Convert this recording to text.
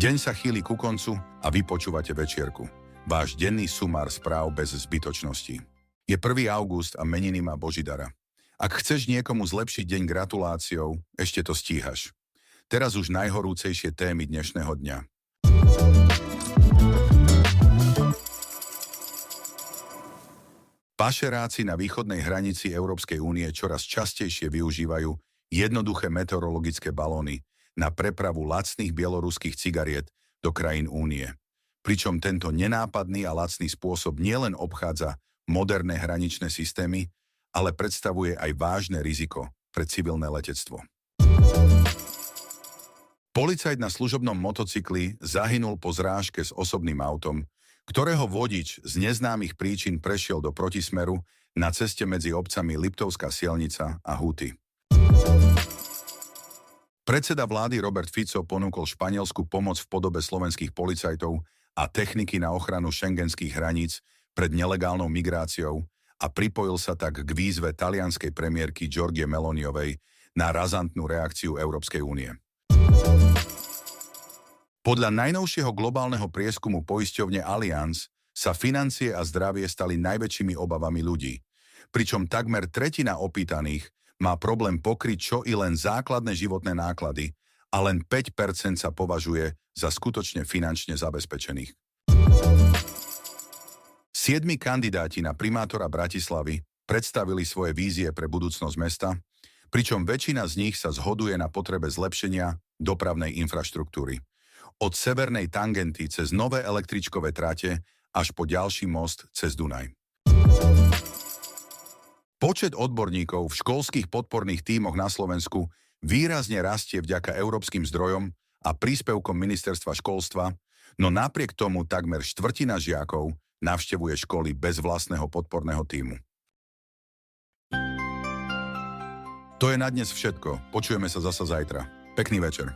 Deň sa chýli ku koncu a vy počúvate večierku. Váš denný sumár správ bez zbytočností. Je 1. august a meniny má Božidara. Ak chceš niekomu zlepšiť deň gratuláciou, ešte to stíhaš. Teraz už najhorúcejšie témy dnešného dňa. Pašeráci na východnej hranici Európskej únie čoraz častejšie využívajú jednoduché meteorologické balóny na prepravu lacných bieloruských cigariet do krajín únie. Pričom tento nenápadný a lacný spôsob nielen obchádza moderné hraničné systémy, ale predstavuje aj vážne riziko pre civilné letectvo. Policajt na služobnom motocykli zahynul po zrážke s osobným autom, ktorého vodič z neznámych príčin prešiel do protismeru na ceste medzi obcami Liptovská Sielnica a Huty. Predseda vlády Robert Fico ponúkol Španielsku pomoc v podobe slovenských policajtov a techniky na ochranu šengenských hraníc pred nelegálnou migráciou a pripojil sa tak k výzve talianskej premiérky Giorgie Meloniovej na razantnú reakciu Európskej únie. Podľa najnovšieho globálneho prieskumu poisťovne Allianz sa financie a zdravie stali najväčšími obavami ľudí, pričom takmer tretina opýtaných má problém pokryť čo i len základné životné náklady a len 5% sa považuje za skutočne finančne zabezpečených. 7 kandidáti na primátora Bratislavy predstavili svoje vízie pre budúcnosť mesta, pričom väčšina z nich sa zhoduje na potrebe zlepšenia dopravnej infraštruktúry. Od severnej tangenty cez nové električkové trate až po ďalší most cez Dunaj. Počet odborníkov v školských podporných tímoch na Slovensku výrazne rastie vďaka európskym zdrojom a príspevkom ministerstva školstva, no napriek tomu takmer štvrtina žiakov navštevuje školy bez vlastného podporného tímu. To je na dnes všetko. Počujeme sa zasa zajtra. Pekný večer.